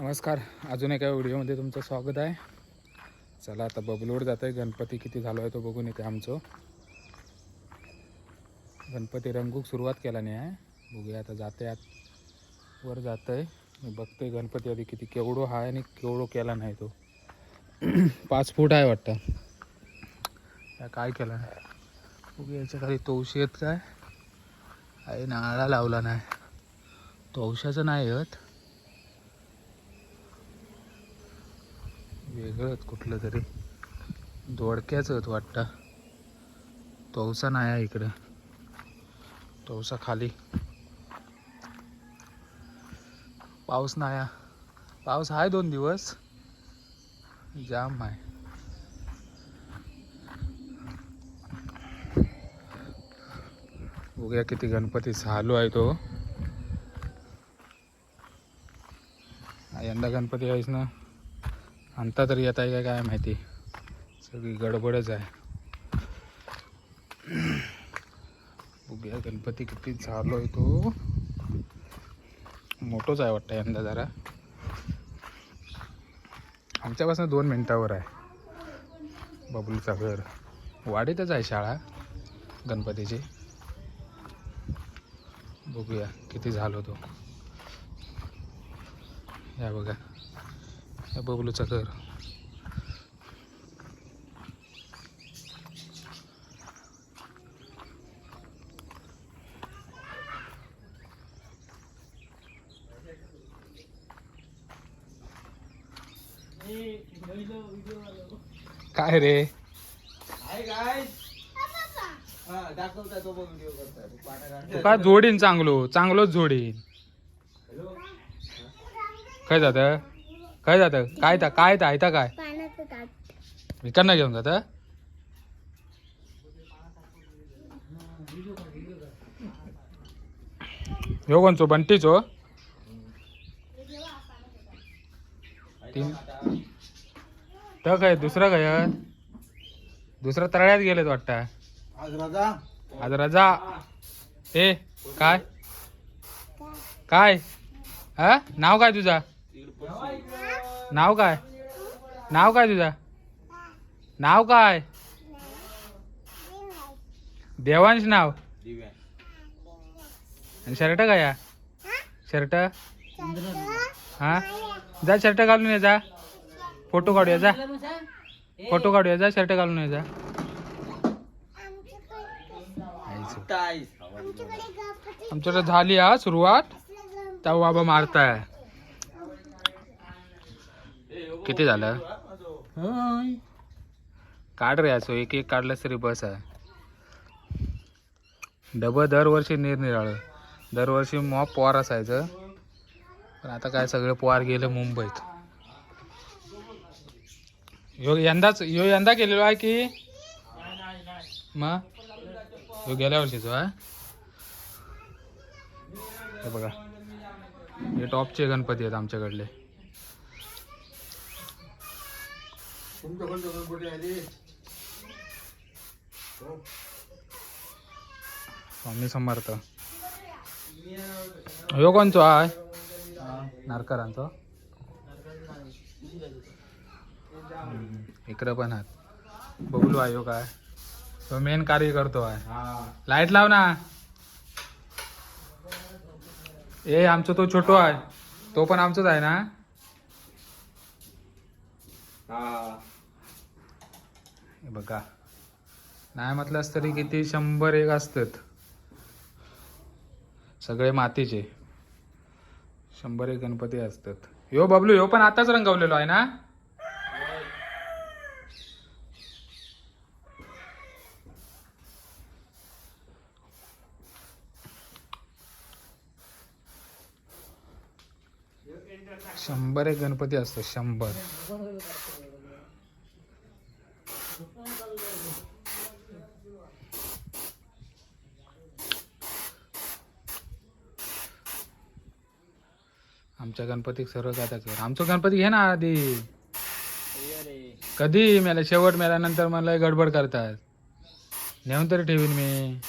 नमस्कार, अजून एका व्हिडिओमध्ये तुमचं स्वागत आहे. चला आता बबलूवर जात आहे. गणपती किती झालो आहे तो बघून येते. आमचं गणपती रंगूक सुरुवात केला नाही आहे. बघूया आता जाते आत वर जात आहे. मी बघतोय गणपती आधी किती केवढो हा आहे आणि केवढो केला नाही तो 5 फूट आहे वाटतं. काय केला नाही बघूया. याच्या खाली तवशी आहेत काय आहे. नाळा लावला नाही. तवशाचं नाही आहेत, वेगळंच कुठलं तरी दोडक्याच आहेत वाटतं. तवसा नाही आहे इकडं. तवसा खाली. पाऊस नाही. पाऊस आहे 2 दिवस जाम आहे. बघूया किती गणपती चालू आहे तो. यंदा गणपती आहेस ना, आणता तरी येत आहे काय माहिती. सगळी गडबडच आहे. बघूया गणपती किती चालू आहे तो. मोठोच आहे वाटतं यंदा जरा. आमच्यापासून 2 मिनिटावर आहे बबलूचा घर. वाडीतच आहे शाळा गणपतीची. बघूया किती झालो तो. या बघा, या बबलूचं घर. काय रे तू काय जोडीन चांगलोच जोडीन. काय जात काय विकांना घेऊन जात. ह्यो कोणचो बंटीचो. तर काय दुसरं काय दुसरं तळ्यात गेलेत वाटतं आज रजा. ए काय काय हा नाव काय तुझा. नाव काय तुझा. नाव काय. देवांश नाव. आणि शर्ट काय या शर्ट. हा जा शर्ट घालून ये जा. फोटो काढूया जा. शर्ट घालून ये जा. आमच्याकडे झाली हा सुरुवात. त्या बाबा मारताय. किती झालं काढ रे. असो एक काढलंस तरी बस आहे. दरवर्षी निरनिराळं. दरवर्षी मॉप पोहार असायचं, पण आता काय सगळे पोहार गेले मुंबईत. यंदा केलेलो आहे की मग ह्यो गेल्या वर्षीचो आहे. हे बघा, हे टॉपचे गणपती आहेत आमच्याकडले. स्वामी समर्थ. ह्यो कोणचो आहे नारकरांचो. इकडं पण आहात बबलू आहे. काय तो मेन कार्य करतो आहे. लाईट लाव ना. ए आमचा तो छोटो आहे तो पण आमचाच आहे ना. हे बघा, नाही म्हटलंस तरी किती 101 असतात. सगळे मातीचे 101 गणपती असतात. ह्यो बबलू ह्यो पण आताच रंगवलेलो आहे ना. शंभर एक गणपती असतो. 100. आमच्या गणपती सर्व काय त्याच्यावर. आमचा गणपती घे ना आधी. कधी मेला शेवट मेल्यानंतर मला गडबड करतात. नेऊन तरी ठेवीन मी.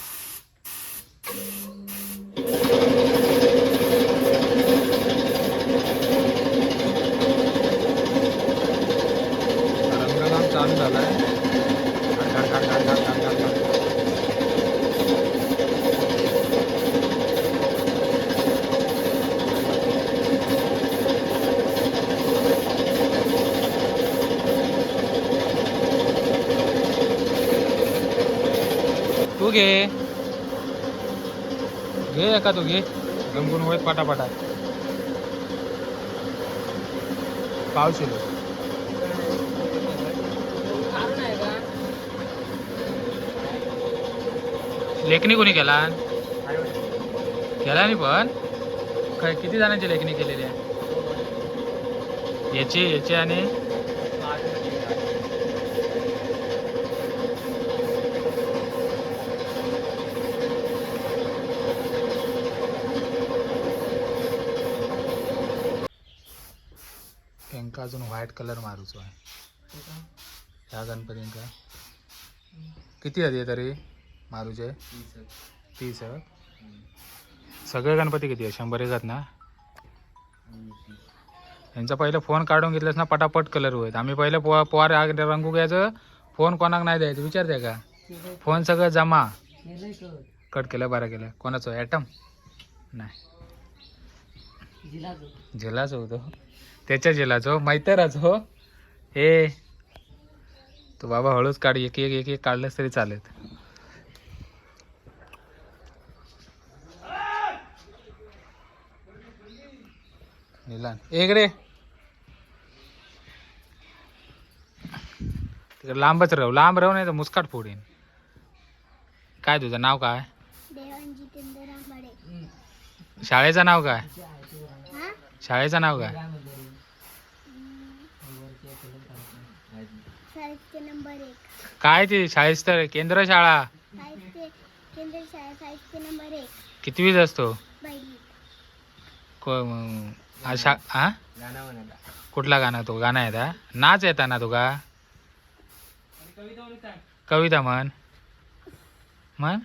घे घे एका तू घे रंगून होत पाटापाटा पावशील लेखणी कोणी केला केला नाही पण काय किती जणांची लेखणी केलेली आहे याची आणि त्यांका अजून व्हाईट कलर मारूचो आहे ह्या गणपतींका किती आहे तरी मारूचे 30 सगळे गणपती किती आहे 100 आहेत ना यांचा पहिलं फोन काढून घेतलंस ना पटापट कलर होईल आम्ही पहिलं पोवार रंगू घ्यायचं फोन कोणाक नाही द्यायचं विचारते का फोन सगळं जमा कट केलं बरं केलं कोणाचं ॲटम नाही झेलाच होतो त्याच्या झेलाचो मैतराचो हे तो बाबा हळूच काढ एक एक एक एक काढलंच तरी चालेल निलान एक रे तिकडे लांबच राहू लांब राहू नाही तर मुस्काट फोडीन काय तुझं नाव काय शाळेचं नाव काय शाळेचं नाव काय काय ते शाळेत तर केंद्र शाळा कितवीच असतो कुठला गाणं तो गाणं येता नाच येता ना तुका कविता म्हण म्हण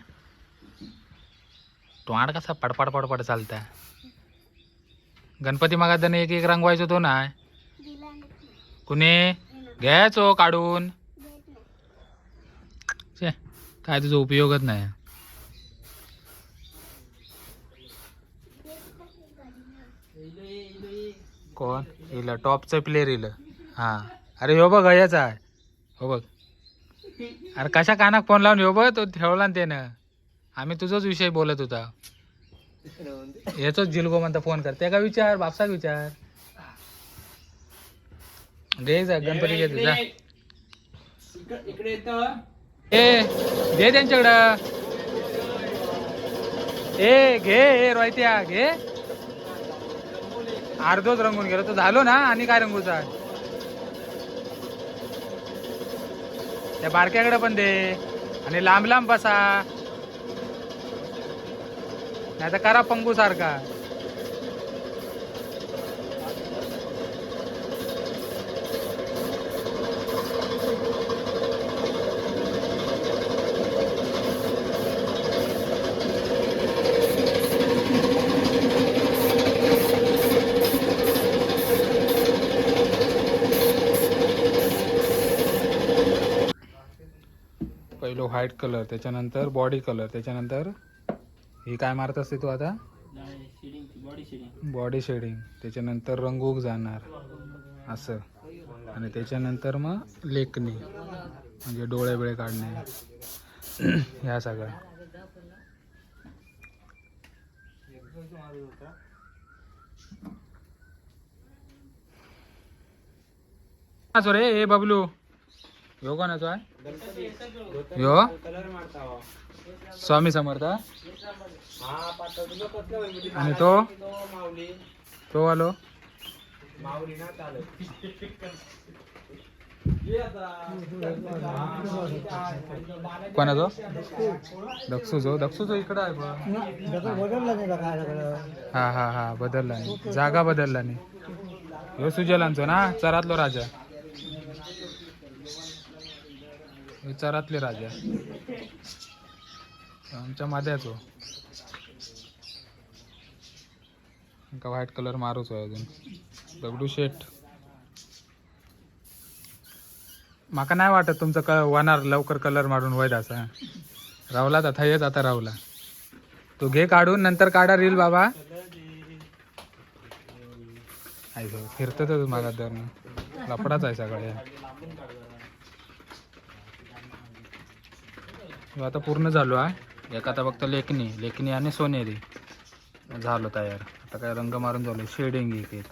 तोंड कसा पडपड पडपड चालता गणपती मागादने एक एक रंगवायचो तो ना कुणी घ्यायचो काढून काय तुझा उपयोगच नाही कोण इलं टॉपचं प्लेअर इलं हां अरे हो बघ याचा आहे हो बघ अरे कशा कानाक फोन लावून हो बघ तो ठेवला ना त्यानं आम्ही तुझाच विषय बोलत होता याचोच जिलगो म्हणता फोन कर त्या का विचार बापसाक विचार घे जा गणपती घे तुझा ए घे त्यांच्याकडं ए घे रोहित्या घे अर्धोच रंगून गेलो तो झालो ना आणि काय रंगूचा त्या बारक्याकडे पण दे आणि लांब लांब बसा नाही तर करा पंगू सारखा पहिलो व्हाईट कलर त्याच्यानंतर बॉडी कलर त्याच्यानंतर हे काय मारत असते तू आता बॉडी शेडिंग त्याच्यानंतर रंगूक जाणार असं आणि त्याच्यानंतर मग लेखणी म्हणजे डोळे बिळे काढणे ह्या सगळ्या रे हे बबलू यो कोणाचो आहे यो स्वामी समर्थ आणि तो आलो कोणाचो दक्षूचो इकडं आहे हा हा हा बदलला नाही जागा बदलला नाही ह्यो सुजलांचो ना चरातलो राजा विचारातले राजा आमच्या माद्याचो का व्हाईट कलर मारूच आहे अजून दगडू शेठ माका नाही वाटत तुमचं होणार लवकर कलर मारून व्हायत असा रावला तथा येत आता रावला तो घे काढून नंतर काढा रील बाबा फिरत मागा दर लफडाच आहे सगळ्या ह्यो आता पूर्ण झालो आहे. एक आता फक्त लेखणी आणि सोनेरी झालो तयार. आता काय रंग मारून झालो, शेडिंग एक एक.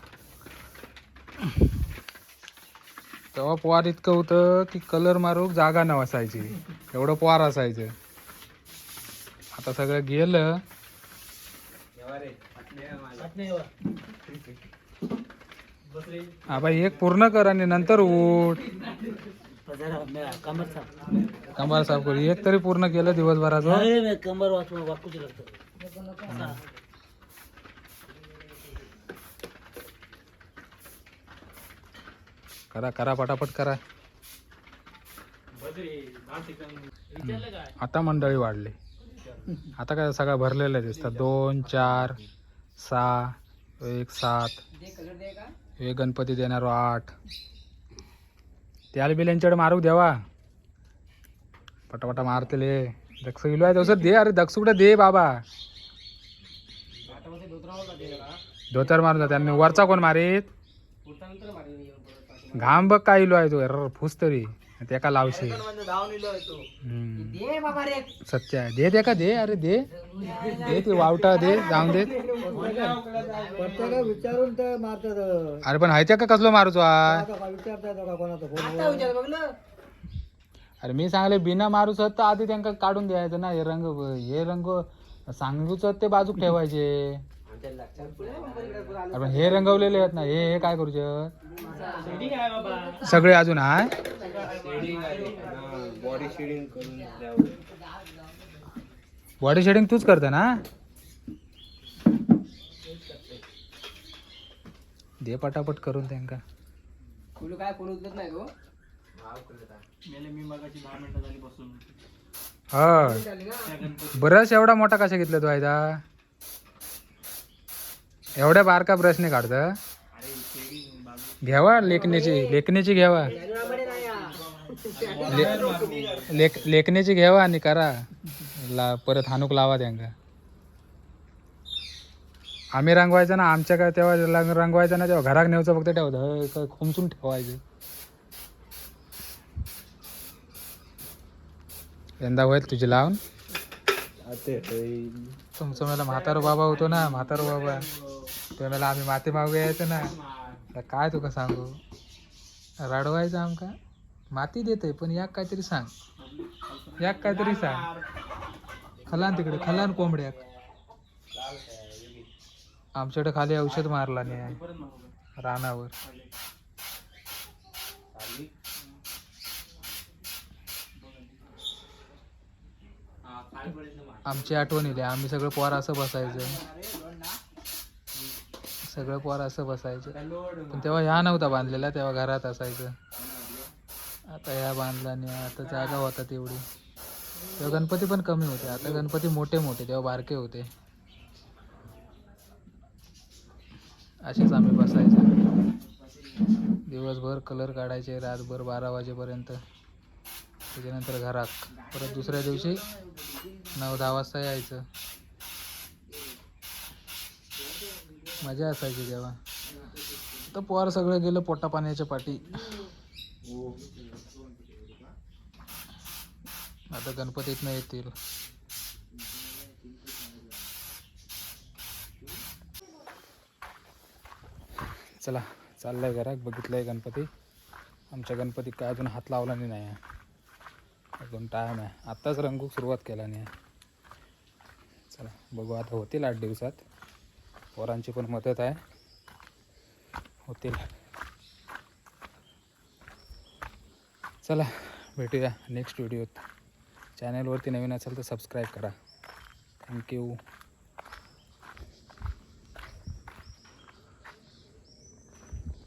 तेव्हा पोवार इतकं होतं की कलर मारूक जागा न असायची, एवढं पोवार असायचं. आता सगळं गेलं. हा बाई एक पूर्ण कर आणि नंतर उठ. कंबर साफ कर. एक तरी पूर्ण केलं दिवसभराचं. कंबर वाकूच लागतं. करा करा पटापट करा. आता मंडळी वाढली. आता काय सगळं भरलेलं दिसतात. 2 4 6 1 7 एक गणपती देणार 8. त्याला बिल्यांच्याकडे मारूक द्यावा. पटापटा मारतेले. दक्ष इलो आहे तसं दे. अरे दक्षुकडे दे बाबा. धोतर मारून त्यांनी वरचा कोण मारीत. घाम बघ काय इलो आहे तो. अर फुस तरी ते का लावशे. सत्य आहे. दे दे का दे. अरे दे दे ते वावटा दे जाऊन दे. विचारून तर मारतात. अरे पण हायत्या का कसलो मारूचो आहे. अरे मी सांगले बिना मारूच तर आधी त्यांना काढून द्यायचं ना. हे रंग सांगूच ते बाजूक ठेवायचे. अरे पण हे रंगवलेले आहेत ना. हे काय करूचे सगळे अजून आहे. बॉडी शेडिंग तूच करते ना. दे पटापट करून त्यांका. हा ब्रश एवढा मोठा कशा घेतला तू आयदा. एवढ्या बारका ब्रशने काढत. घ्यावा लेखण्याची घ्यावा. लेखण्याची घ्यावा आणि करा. परत हाणूक लावा त्यांका. आम्ही रंगवायचं ना. आमच्या काय तेव्हा रंगवायचं ना तेव्हा घरात नेऊचं फक्त ठेवत खुमचून ठेवायचं. यंदा होईल तुझी लावून. तुमचं मला म्हातारो बाबा होतो ना. म्हातारो बाबा ते मला आम्ही माती मागू यायचं ना. काय तुका सांगू. रडवायचं आमका. माती देते पण याक काहीतरी सांग. काहीतरी सांग. खलान तिकडे खलान कोंबड्याक. आमच्याकडे खाली औषध मारला नाही रानावर. आमची आठवण येते. आम्ही सगळं पोर असं बसायचं. पण तेव्हा ह्या नव्हता बांधलेला. तेव्हा घरात असायचं. आता ह्या बांधला नाही. आता जागा होता तेवढी. तेव्हा गणपती पण कमी होते. आता गणपती मोठे तेव्हा बारके होते. असेच आम्ही बसायचो. दिवसभर कलर काढायचे. रातभर 12 वाजेपर्यंत. त्याच्यानंतर घरात. परत दुसऱ्या दिवशी 9-10 वाजता यायचं. मजा असायची तेव्हा. तर पोर सगळं गेलं पोटा पाण्याच्या पाठी. आता गणपतीत नाही येतील. चला चाललंय घरात. बघितलंय गणपती. आमच्या गणपतीत काय अजून हात लावला नाही. अजून टाईम आहे. आत्ताच रंगूक सुरुवात केला नाही. चला बघू आता होतील 8 दिवसात. पोरांची पण मदत आहे. होतील. चला भेटूया नेक्स्ट व्हिडिओत. चॅनलवरती नवीन असेल तर सबस्क्राईब करा. थँक्यू.